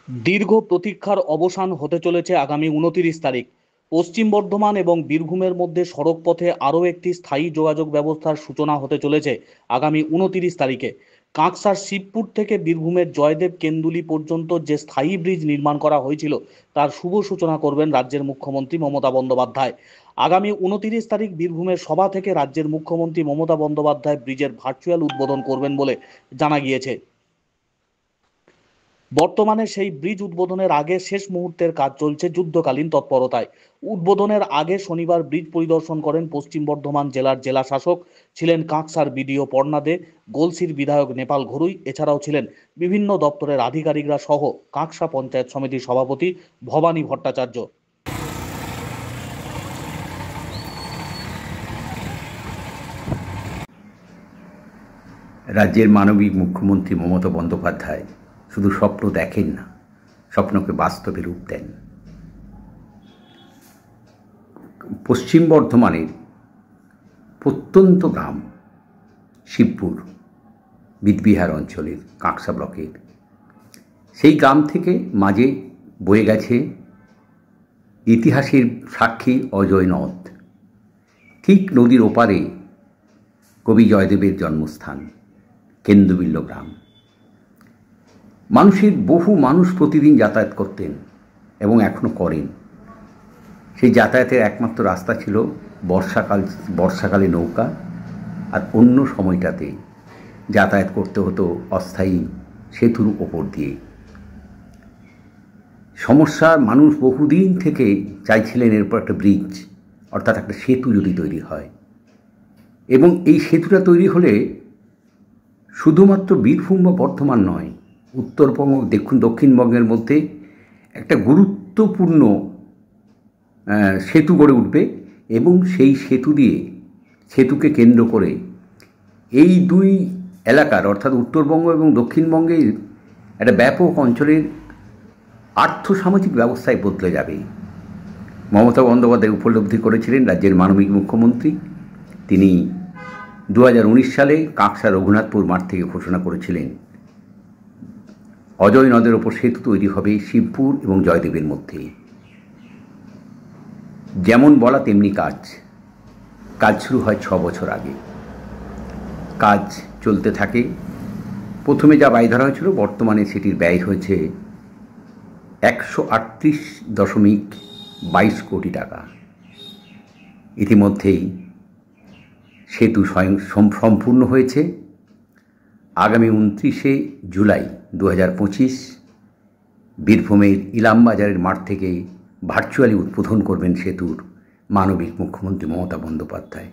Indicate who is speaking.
Speaker 1: দীর্ঘ প্রতীক্ষার অবসান হতে চলেছে আগামী ২৯ তারিখ। পশ্চিম বর্ধমান এবং বীরভূমের মধ্যে সড়কপথে আরও একটি স্থায়ী যোগাযোগ ব্যবস্থার সূচনা হতে চলেছে আগামী ২৯ তারিখে। কাঁকসার শিবপুর থেকে বীরভূমের জয়দেব কেন্দুলি পর্যন্ত যে স্থায়ী ব্রিজ নির্মাণ করা হয়েছিল তার শুভ সূচনা করবেন রাজ্যের মুখ্যমন্ত্রী মমতা বন্দ্যোপাধ্যায়। আগামী ২৯ তারিখ বীরভূমের সভা থেকে রাজ্যের মুখ্যমন্ত্রী মমতা বন্দ্যোপাধ্যায় ব্রিজের ভার্চুয়াল উদ্বোধন করবেন বলে জানা গিয়েছে। বর্তমানে সেই ব্রিজ উদ্বোধনের আগে শেষ মুহূর্তের কাজ চলছে যুদ্ধকালীন তৎপরতায়। উদ্বোধনের আগে শনিবার ব্রিজ পরিদর্শন করেন পশ্চিম বর্ধমান জেলার জেলা শাসক, ছিলেন কাঁকসার বিডিও পর্ণা দে, গলসির বিধায়ক নেপাল ঘরুই, এছাড়াও ছিলেন বিভিন্ন দপ্তরের আধিকারিকরা সহ কাঁকসা পঞ্চায়েত সমিতির সভাপতি ভবানী ভট্টাচার্য।
Speaker 2: রাজ্যের মানবিক মুখ্যমন্ত্রী মমতা বন্দ্যোপাধ্যায় শুধু স্বপ্ন দেখেন না, স্বপ্নকে বাস্তবে রূপ দেন। পশ্চিম বর্ধমানের প্রত্যন্ত গ্রাম শিবপুর বিদবিহার অঞ্চলের কাঁকসা ব্লকের সেই গ্রাম থেকে মাঝে বয়ে গেছে ইতিহাসের সাক্ষী অজয় নদ। ঠিক নদীর ওপারে কবি জয়দেবের জন্মস্থান কেন্দুবিল্ল গ্রাম। বহু মানুষ প্রতিদিন যাতায়াত করতেন এবং এখনও করেন। সেই যাতায়াতের একমাত্র রাস্তা ছিল বর্ষাকালে নৌকা, আর অন্য সময়টাতে যাতায়াত করতে হতো অস্থায়ী সেতুর ওপর দিয়ে। সমস্যা, মানুষ বহুদিন থেকে চাইছিলেন এরপর একটা ব্রিজ, অর্থাৎ একটা সেতু যদি তৈরি হয়, এবং এই সেতুটা তৈরি হলে শুধুমাত্র বীরভূম বা বর্ধমান নয়, উত্তরবঙ্গ দক্ষিণবঙ্গের মধ্যে একটা গুরুত্বপূর্ণ সেতু গড়ে উঠবে, এবং সেই সেতুকে কেন্দ্র করে এই দুই এলাকার, অর্থাৎ উত্তরবঙ্গ এবং দক্ষিণবঙ্গের একটা ব্যাপক অঞ্চলের আর্থসামাজিক ব্যবস্থায় বদলে যাবে। মমতা বন্দ্যোপাধ্যায় উপলব্ধি করেছিলেন রাজ্যের মানবিক মুখ্যমন্ত্রী। তিনি 2019 সালে কাঁকসা রঘুনাথপুর মাঠ থেকে ঘোষণা করেছিলেন অজয় নদের ওপর সেতু তৈরি হবে শিবপুর এবং জয়দেবের মধ্যে। যেমন বলা তেমনি কাজ শুরু হয় 6 বছর আগে। কাজ চলতে থাকে। প্রথমে যা ব্যয় ধরা হয়েছিল, বর্তমানে সেটির ব্যয় হয়েছে 138.22 কোটি টাকা। ইতিমধ্যেই সেতু সম্পূর্ণ হয়েছে। আগামী 29শে জুলাই 2025 বীরভূমের ইলামবাজারের মাঠ থেকে ভার্চুয়ালি উদ্বোধন করবেন সেতুর মানবিক মুখ্যমন্ত্রী মমতা বন্দ্যোপাধ্যায়।